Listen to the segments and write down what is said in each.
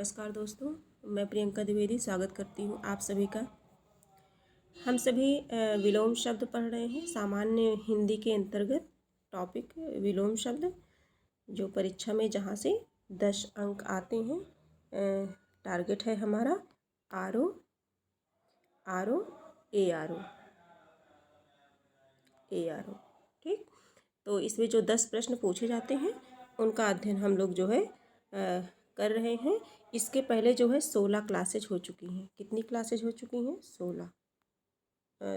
नमस्कार दोस्तों, मैं प्रियंका द्विवेदी स्वागत करती हूँ आप सभी का। हम सभी विलोम शब्द पढ़ रहे हैं। सामान्य हिंदी के अंतर्गत टॉपिक विलोम शब्द, जो परीक्षा में जहाँ से 10 अंक आते हैं। टारगेट है हमारा R O A R O. ठीक, तो इसमें जो 10 प्रश्न पूछे जाते हैं उनका अध्ययन हम लोग जो है कर रहे हैं। इसके पहले जो है 16 क्लासेज हो चुकी हैं। कितनी क्लासेज हो चुकी हैं?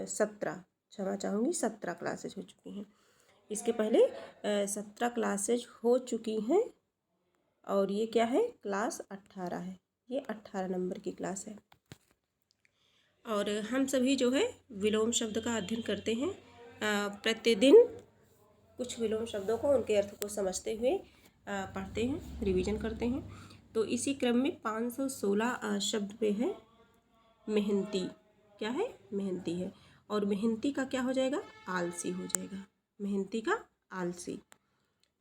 17 क्षमा चाहूँगी 17 क्लासेज हो चुकी हैं। इसके पहले 17 क्लासेज हो चुकी हैं और ये क्या है? क्लास 18 है। ये 18 नंबर की क्लास है और हम सभी जो है विलोम शब्द का अध्ययन करते हैं। प्रतिदिन कुछ विलोम शब्दों को, उनके अर्थ को समझते हुए पढ़ते हैं, रिवीजन करते हैं। तो इसी क्रम में 516 शब्द पे है मेहनती। क्या है? मेहनती है। और मेहनती का क्या हो जाएगा? आलसी हो जाएगा। मेहनती का आलसी,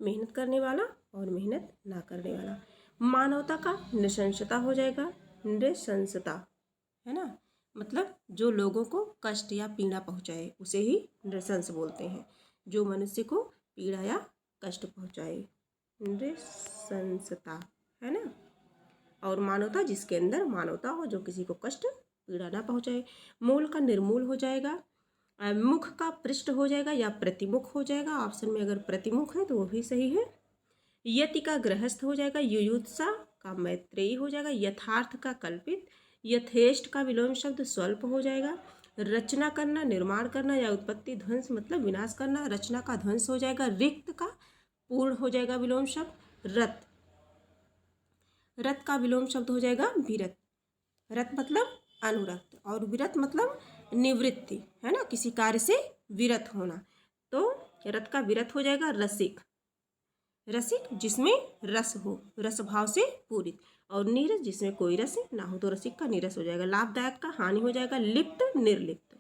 मेहनत करने वाला और मेहनत ना करने वाला। मानवता का नृशंसता हो जाएगा। नृशंसता है ना, मतलब जो लोगों को कष्ट या पीड़ा पहुँचाए उसे ही नृशंस बोलते हैं। जो मनुष्य को पीड़ा या कष्ट पहुँचाए, नृशंसता है ना। और मानवता, जिसके अंदर मानवता हो, जो किसी को कष्ट पीड़ा ना पहुँचाए। मूल का निर्मूल हो जाएगा। मुख का पृष्ठ हो जाएगा या प्रतिमुख हो जाएगा। ऑप्शन में अगर प्रतिमुख है तो वो भी सही है। यति का गृहस्थ हो जाएगा। युयुत्सा का मैत्रेयी हो जाएगा। यथार्थ का कल्पित। यथेष्ट का विलोम शब्द स्वल्प हो जाएगा। रचना करना, निर्माण करना या उत्पत्ति, ध्वंस मतलब विनाश करना। रचना का ध्वंस हो जाएगा। रिक्त का पूर्ण हो जाएगा विलोम शब्द रत। रत का विलोम शब्द हो जाएगा विरत। रत मतलब अनुरक्त और विरत मतलब निवृत्ति, है ना, किसी कार्य से विरत होना। तो रत का विरत हो जाएगा रसिक। रसिक जिसमें रस हो, रस भाव से पूरित। और नीरस जिसमें कोई रस ना हो, तो रसिक का नीरस हो जाएगा। लाभदायक का हानि हो जाएगा लिप्त निर्लिप्त,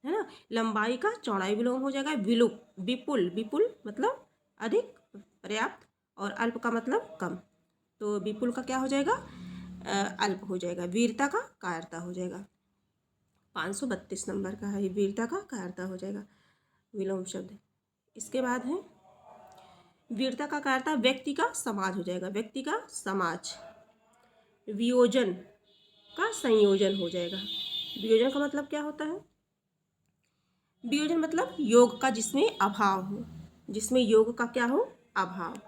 है ना। लंबाई का चौड़ाई विलोम हो जाएगा विलुप। विपुल, विपुल मतलब अधिक, पर्याप्त। और अल्प का मतलब कम, तो विपुल का क्या हो जाएगा? अल्प हो जाएगा। वीरता का कायरता हो जाएगा। 532 नंबर का है, वीरता का कायरता हो जाएगा विलोम शब्द। इसके बाद है वीरता का कायरता व्यक्ति का समाज हो जाएगा। व्यक्ति का समाज। वियोजन का संयोजन हो जाएगा। वियोजन का मतलब क्या होता है? वियोजन मतलब योग का जिसमें अभाव हो, जिसमें योग का क्या हो? अभाव,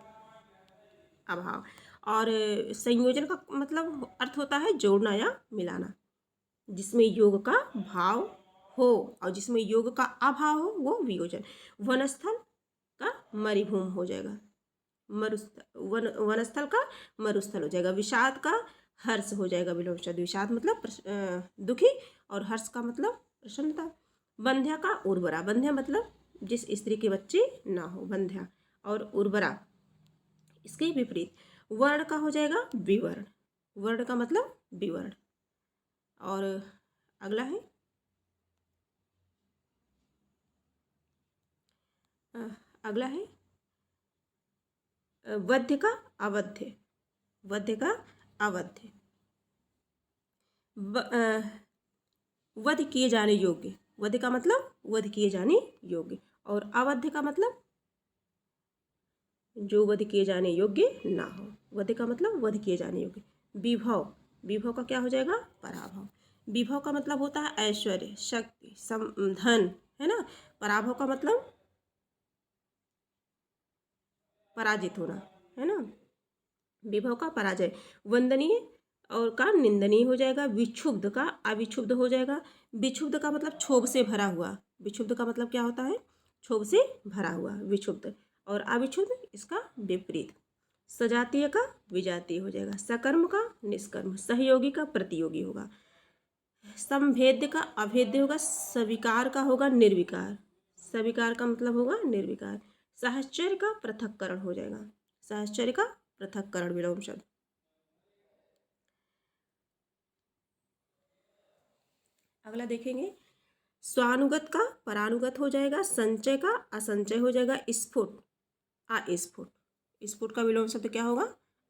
अभाव। और संयोजन का मतलब अर्थ होता है जोड़ना या मिलाना। जिसमें योग का भाव हो और जिसमें योग का अभाव हो वो वियोजन। वनस्थल का मरुभूमि हो जाएगा। वनस्थल का मरुस्थल हो जाएगा। विषाद का हर्ष हो जाएगा विलोम शब्द। विषाद मतलब दुखी और हर्ष का मतलब प्रसन्नता। बंध्या का उर्वरा। बंध्या मतलब जिस स्त्री के बच्चे ना हो, बंध्या। और उर्वरा इसके विपरीत। वर्ण का हो जाएगा विवर्ण। वर्ण का मतलब विवर्ण। और अगला है अगला है वध्य का अवध्य। वध्य का अवध्य। वध किए जाने योग्य। वध्य का मतलब वध किए जाने योग्य। और अवध्य का मतलब जो वध किए जाने योग्य ना हो। वध का मतलब वध किए जाने योग्य। विभव। विभव का क्या हो जाएगा? पराभव। विभव का मतलब होता है ऐश्वर्य, शक्ति, धन, है ना। पराभव का मतलब पराजित होना, है ना। विभव का पराजय। वंदनीय और का निंदनीय हो जाएगा। विक्षुब्ध का अविक्षुब्ध हो जाएगा। विक्षुब्ध का मतलब क्षोभ से भरा हुआ। विक्षुब्ध का मतलब क्या होता है? क्षोभ से भरा हुआ, विक्षुब्ध। और अविक्षुब्ध इसका विपरीत। सजातीय का विजातीय हो जाएगा। सकर्म का निष्कर्म। सहयोगी का प्रतियोगी होगा। संभेद्य का अभेद्य होगा। स्वीकार का होगा निर्विकार। स्वीकार का मतलब होगा निर्विकार। साहचर्य का पृथक्करण हो जाएगा। साहचर्य का पृथक्करण विलोम शब्द। अगला देखेंगे स्वानुगत का परानुगत हो जाएगा। संचय का असंचय हो जाएगा। स्फुट अस्फुट। स्फुट का विलोम शब्द क्या होगा?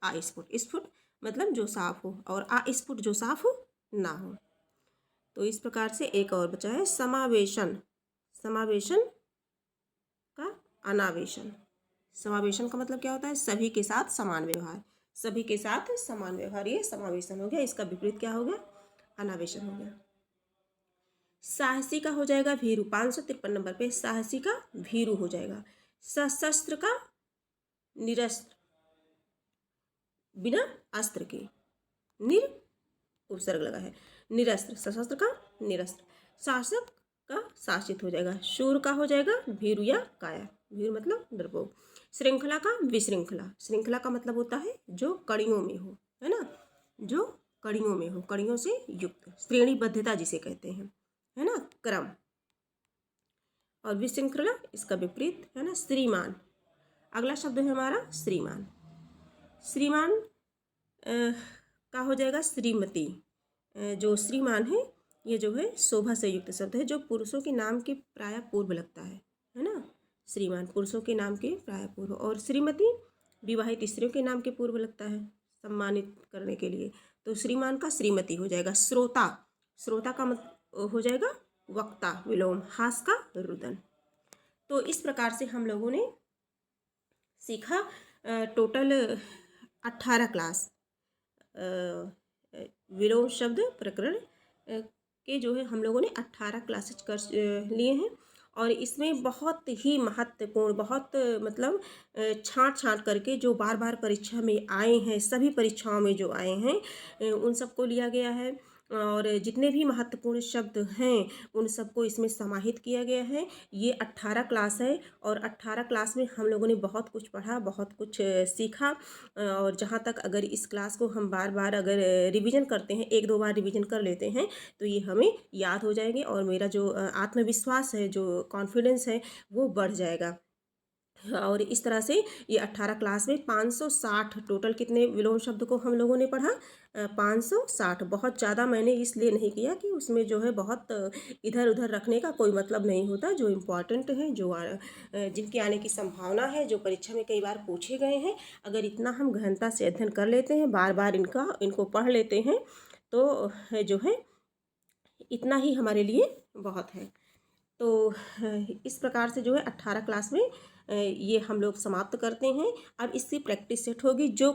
अस्फुट। स्फुट मतलब जो साफ हो, और अस्फुट जो साफ हो ना हो। तो इस प्रकार से एक और बचा है समावेशन। समावेशन का अनावेशन। समावेशन का मतलब क्या होता है? सभी के साथ समान व्यवहार। सभी के साथ समान व्यवहार, ये समावेशन हो गया। इसका विपरीत क्या हो गया? अनावेशन हो गया। साहसी का हो जाएगा भीरु। 553 नंबर पे साहसी का भीरु हो जाएगा। सशस्त्र का निरस्त्र, बिना अस्त्र के। निर उपसर्ग लगा है। निरस्त्र, सशस्त्र का निरस्त्र। शासक का शासित हो जाएगा। शूर का हो जाएगा भीरु या काया। भीरु मतलब डरपोक। श्रृंखला का विश्रृंखला। श्रृंखला का मतलब होता है जो कड़ियों में हो, है ना, जो कड़ियों में हो, कड़ियों से युक्त। श्रेणीबद्धता जिसे कहते हैं, है ना, क्रम। और विश्रृंखला इसका विपरीत, है ना, श्रीमान। अगला शब्द है हमारा श्रीमान। श्रीमान का हो जाएगा श्रीमती। जो श्रीमान है ये जो है शोभा से युक्त शब्द है, जो पुरुषों के नाम के प्राय पूर्व लगता है ना। श्रीमान पुरुषों के नाम के प्राय पूर्व, और श्रीमती विवाहित स्त्रियों के नाम के पूर्व लगता है सम्मानित करने के लिए। तो श्रीमान का श्रीमती हो जाएगा। श्रोता, श्रोता का हो जाएगा वक्ता विलोम। हास का रुदन। तो इस प्रकार से हम लोगों ने सीखा टोटल 18 क्लास विलोम शब्द प्रकरण के जो है हम लोगों ने 18 क्लासेज कर लिए हैं। और इसमें बहुत ही महत्वपूर्ण, बहुत मतलब छांट छांट करके जो बार बार परीक्षा में आए हैं, सभी परीक्षाओं में जो आए हैं उन सबको लिया गया है। और जितने भी महत्वपूर्ण शब्द हैं उन सबको इसमें समाहित किया गया है। ये 18 क्लास है, और 18 क्लास में हम लोगों ने बहुत कुछ पढ़ा, बहुत कुछ सीखा। और जहाँ तक अगर इस क्लास को हम बार बार अगर रिवीजन करते हैं, एक दो बार रिवीजन कर लेते हैं, तो ये हमें याद हो जाएंगे, और मेरा जो आत्मविश्वास है, जो कॉन्फिडेंस है, वो बढ़ जाएगा। और इस तरह से ये 18 क्लास में 560 टोटल कितने विलोम शब्द को हम लोगों ने पढ़ा? 560। बहुत ज़्यादा मैंने इसलिए नहीं किया कि उसमें जो है बहुत इधर उधर रखने का कोई मतलब नहीं होता। जो इम्पोर्टेंट है, जो जिनके आने की संभावना है, जो परीक्षा में कई बार पूछे गए हैं, अगर इतना हम गहनता से अध्ययन कर लेते हैं, बार बार इनको पढ़ लेते हैं, तो जो है इतना ही हमारे लिए बहुत है। तो इस प्रकार से जो है 18 क्लास में ये हम लोग समाप्त करते हैं। अब इसकी प्रैक्टिस सेट होगी। जो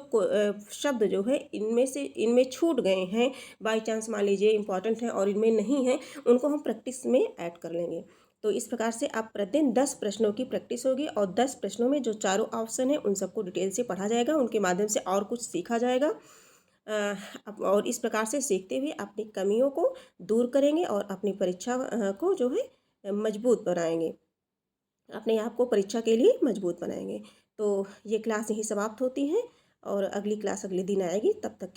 शब्द जो है इनमें छूट गए हैं, बाय चांस मान लीजिए इम्पॉर्टेंट है और इनमें नहीं है, उनको हम प्रैक्टिस में ऐड कर लेंगे। तो इस प्रकार से आप प्रतिदिन 10 प्रश्नों की प्रैक्टिस होगी, और 10 प्रश्नों में जो चारों ऑप्शन है उन सबको डिटेल से पढ़ा जाएगा, उनके माध्यम से और कुछ सीखा जाएगा। और इस प्रकार से सीखते हुए अपनी कमियों को दूर करेंगे, और अपनी परीक्षा को जो है मजबूत बनाएंगे, अपने आप को परीक्षा के लिए मजबूत बनाएंगे। तो ये क्लास यहीं समाप्त होती है, और अगली क्लास अगले दिन आएगी। तब तक